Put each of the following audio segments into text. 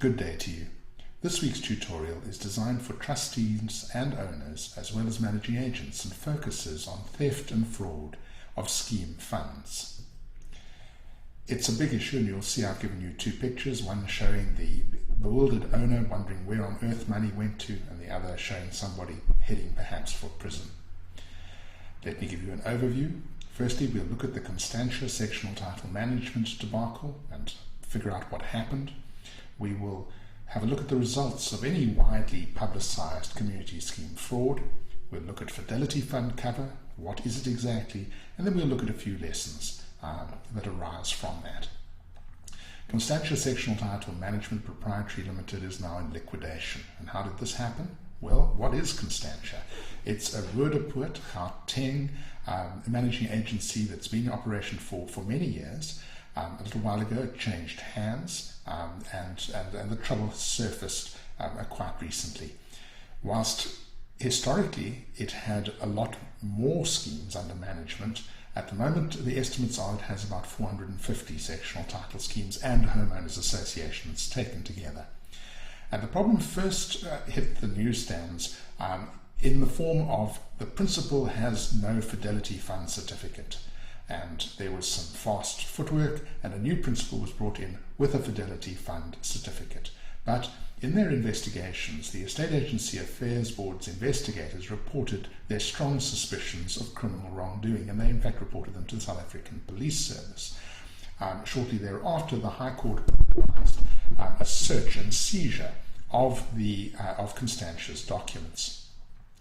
Good day to you. This week's tutorial is designed for trustees and owners as well as managing agents and focuses on theft and fraud of scheme funds. It's a big issue, and you'll see I've given you two pictures, one showing the bewildered owner wondering where on earth money went to, and the other showing somebody heading perhaps for prison. Let me give you an overview. Firstly, we'll look at the Constantia sectional title management debacle and figure out what happened. We will have a look at the results of any widely publicized community scheme fraud. We'll look at Fidelity Fund cover, what is it exactly, and then we'll look at a few lessons that arise from that. Constantia Sectional Title Management Proprietary Limited is now in liquidation. And how did this happen? Well, what is Constantia? It's a Ruderpoort, Gauteng managing agency that's been in operation for many years. A little while ago it changed hands, and the trouble surfaced quite recently. Whilst historically it had a lot more schemes under management, at the moment the estimates are it has about 450 sectional title schemes and homeowners associations taken together. And the problem first hit the newsstands in the form of the principal has no Fidelity Fund Certificate. And there was some fast footwork, and a new principal was brought in with a Fidelity Fund Certificate. But in their investigations, the Estate Agency Affairs Board's investigators reported their strong suspicions of criminal wrongdoing, and they in fact reported them to the South African Police Service. Shortly thereafter, the High Court organised a search and seizure of Constantia's documents.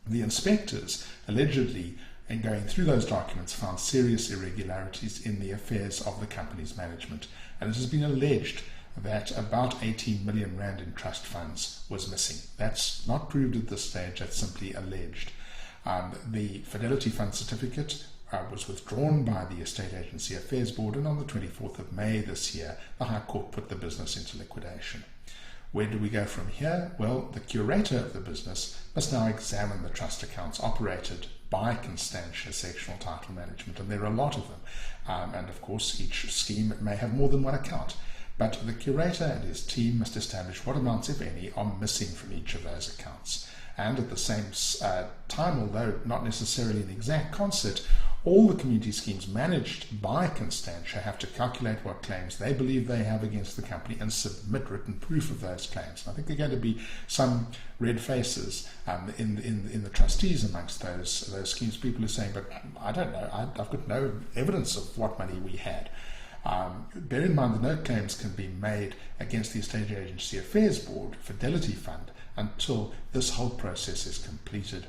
The inspectors allegedly, and going through those documents, found serious irregularities in the affairs of the company's management. And it has been alleged that about 18 million rand in trust funds was missing. That's not proved at this stage, that's simply alleged. The Fidelity Fund Certificate was withdrawn by the Estate Agency Affairs Board, and on the 24th of May this year, the High Court put the business into liquidation. Where do we go from here? Well, the curator of the business must now examine the trust accounts operated by Constantia Sectional Title Management, and there are a lot of them. And of course, each scheme may have more than one account. But the curator and his team must establish what amounts, if any, are missing from each of those accounts. And at the same time, although not necessarily in exact concert, all the community schemes managed by Constantia have to calculate what claims they believe they have against the company and submit written proof of those claims. And I think there are going to be some red faces in the trustees amongst those schemes. People are saying, but I don't know, I've got no evidence of what money we had. Bear in mind that no claims can be made against the Estate Agency Affairs Board, Fidelity Fund, until this whole process is completed.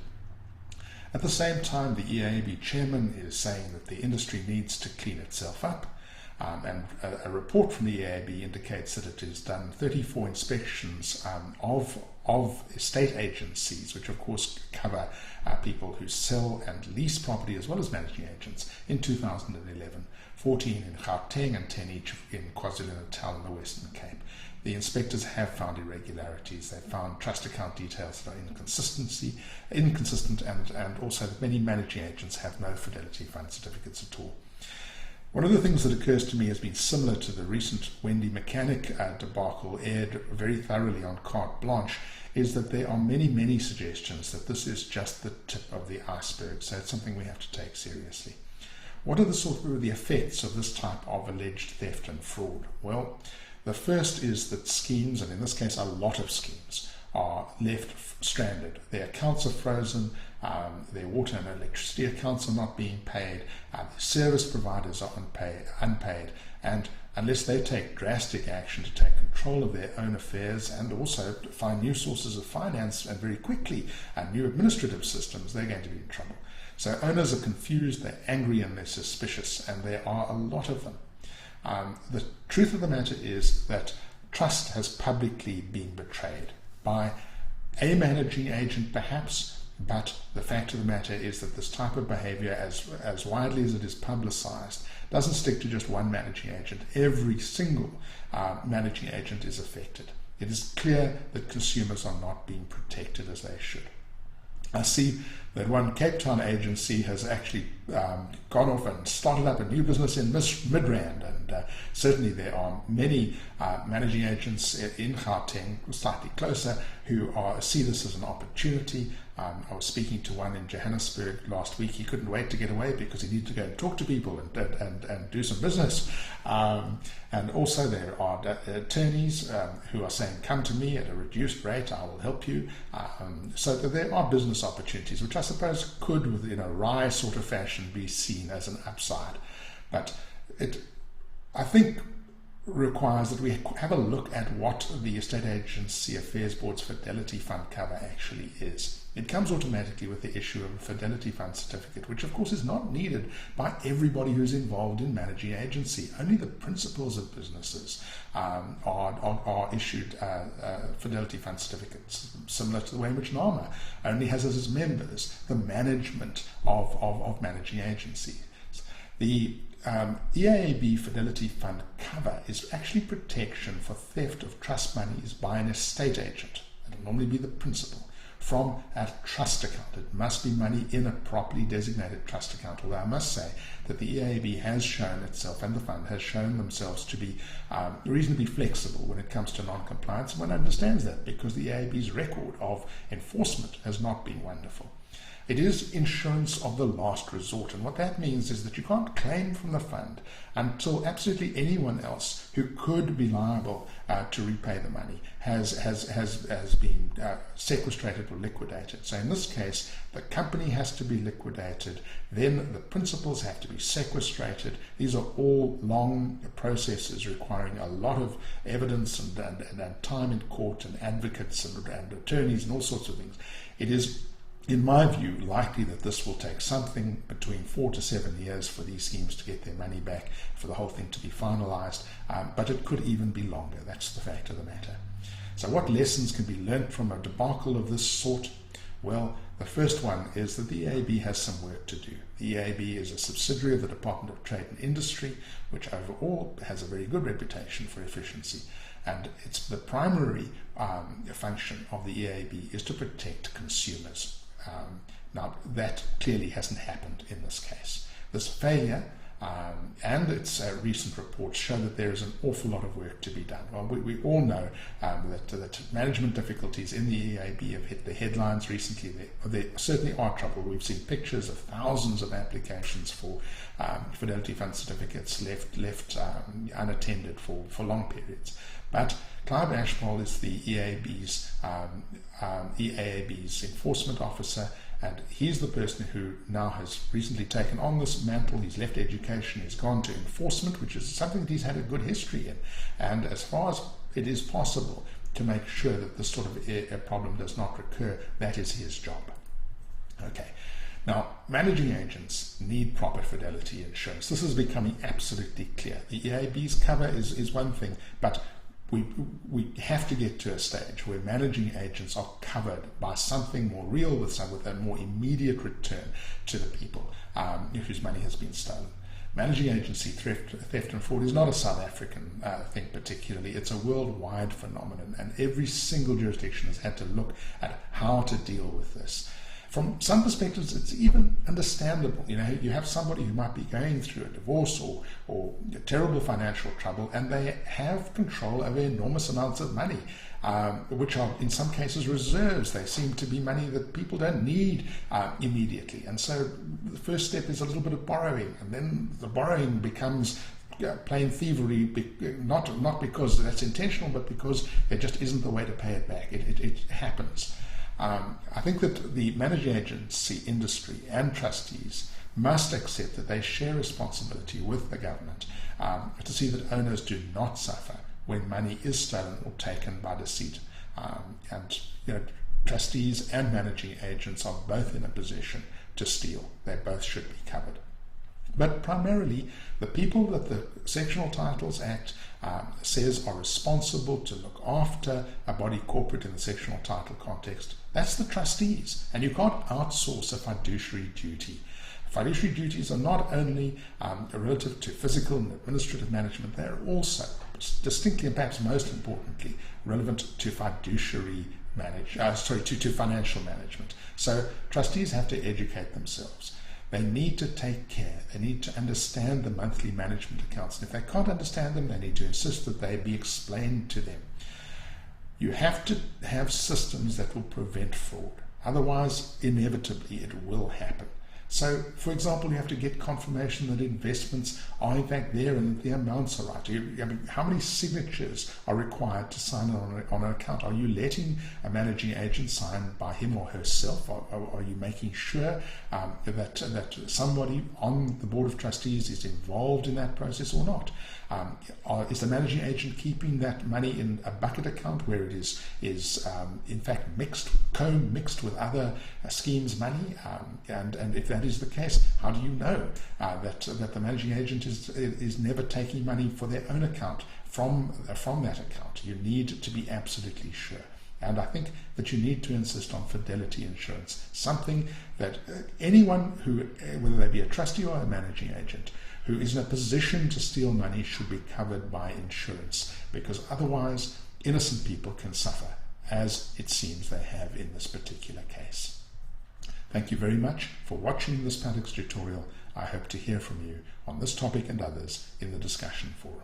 At the same time, the EAAB chairman is saying that the industry needs to clean itself up, and a report from the EAAB indicates that it has done 34 inspections of estate agencies, which of course cover people who sell and lease property as well as managing agents, in 2011, 14 in Gauteng and 10 each in KwaZulu-Natal and the Western Cape. The inspectors have found irregularities. They've found trust account details that are inconsistent, and also that many managing agents have no Fidelity Fund certificates at all. One of the things that occurs to me has been similar to the recent Wendy Mechanic debacle, aired very thoroughly on Carte Blanche, is that there are many suggestions that this is just the tip of the iceberg, so it's something we have to take seriously. What are the effects of this type of alleged theft and fraud? Well, the first is that schemes, and in this case a lot of schemes, are left stranded. Their accounts are frozen, their water and electricity accounts are not being paid, the service providers are unpaid, and unless they take drastic action to take control of their own affairs and also find new sources of finance and very quickly new administrative systems, they're going to be in trouble. So owners are confused, they're angry, and they're suspicious, and there are a lot of them. The truth of the matter is that trust has publicly been betrayed by a managing agent perhaps, but the fact of the matter is that this type of behavior, as widely as it is publicized, doesn't stick to just one managing agent. Every single managing agent is affected. It is clear that consumers are not being protected as they should. I see that one Cape Town agency has actually gone off and started up a new business in Midrand, and certainly there are many managing agents in Gauteng, slightly closer, who see this as an opportunity. I was speaking to one in Johannesburg last week. He couldn't wait to get away because he needed to go and talk to people and do some business. And also there are attorneys who are saying, come to me at a reduced rate, I will help you. So that there are business opportunities, which I suppose could, in a wry sort of fashion, be seen as an upside. But it, I think, requires that we have a look at what the Estate Agency Affairs Board's Fidelity Fund cover actually is. It comes automatically with the issue of a Fidelity Fund Certificate, which of course is not needed by everybody who's involved in managing agency. Only the principals of businesses are issued Fidelity Fund Certificates, similar to the way in which NAMA only has as its members the management of managing agencies. The EAAB Fidelity Fund cover is actually protection for theft of trust monies by an estate agent. It'll normally be the principal from a trust account. It must be money in a properly designated trust account, although I must say that the EAAB has shown itself, and the fund has shown themselves to be reasonably flexible when it comes to non-compliance, and one understands that because the EAAB's record of enforcement has not been wonderful. It is insurance of the last resort, and what that means is that you can't claim from the fund until absolutely anyone else who could be liable to repay the money has been sequestrated or liquidated. So in this case, the company has to be liquidated, then the principals have to be sequestrated. These are all long processes requiring a lot of evidence and time in court and advocates and attorneys and all sorts of things. It is, in my view, likely that this will take something between 4 to 7 years for these schemes to get their money back, for the whole thing to be finalized, but it could even be longer. That's the fact of the matter. So what lessons can be learnt from a debacle of this sort? Well, the first one is that the EAAB has some work to do. The EAAB is a subsidiary of the Department of Trade and Industry, which overall has a very good reputation for efficiency. And it's the primary function of the EAAB is to protect consumers. Now, that clearly hasn't happened in this case. This failure and its recent reports show that there is an awful lot of work to be done. Well, we all know that management difficulties in the EAAB have hit the headlines recently. There certainly are trouble. We've seen pictures of thousands of applications for Fidelity Fund Certificates left unattended for long periods. But Clive Ashpol is the EAAB's enforcement officer, and he's the person who now has recently taken on this mantle. He's left education, he's gone to enforcement, which is something that he's had a good history in. And as far as it is possible to make sure that this sort of a problem does not recur, that is his job. Okay. Now, managing agents need proper fidelity insurance. This is becoming absolutely clear. The EAAB's cover is one thing, but we have to get to a stage where managing agents are covered by something more real, with a more immediate return to the people whose money has been stolen. Managing agency theft and fraud is not a South African thing particularly. It's a worldwide phenomenon, and every single jurisdiction has had to look at how to deal with this. From some perspectives, it's even understandable. You know, you have somebody who might be going through a divorce or terrible financial trouble, and they have control over enormous amounts of money, which are in some cases reserves. They seem to be money that people don't need immediately. And so the first step is a little bit of borrowing, and then the borrowing becomes plain thievery, not because that's intentional, but because there just isn't the way to pay it back. It happens. I think that the managing agency industry and trustees must accept that they share responsibility with the government to see that owners do not suffer when money is stolen or taken by deceit. And trustees and managing agents are both in a position to steal. They both should be covered. But primarily, the people that the Sectional Titles Act says are responsible to look after a body corporate in the sectional title context, that's the trustees. And you can't outsource a fiduciary duty. Fiduciary duties are not only relative to physical and administrative management, they're also distinctly and perhaps most importantly relevant to fiduciary to financial management. So trustees have to educate themselves. They need to take care. They need to understand the monthly management accounts. And if they can't understand them, they need to insist that they be explained to them. You have to have systems that will prevent fraud. Otherwise, inevitably, it will happen. So, for example, you have to get confirmation that investments are in fact there and that the amounts are right. How many signatures are required to sign on an account? Are you letting a managing agent sign by him or herself? Are you making sure that somebody on the Board of Trustees is involved in that process or not? Is the managing agent keeping that money in a bucket account where it is in fact co-mixed with other schemes' money? And if that is the case, how do you know that the managing agent is never taking money for their own account from that account? You need to be absolutely sure. And I think that you need to insist on fidelity insurance, something that anyone who, whether they be a trustee or a managing agent, who is in a position to steal money should be covered by insurance, because otherwise innocent people can suffer, as it seems they have in this particular case. Thank you very much for watching this Paddocks tutorial. I hope to hear from you on this topic and others in the discussion forum.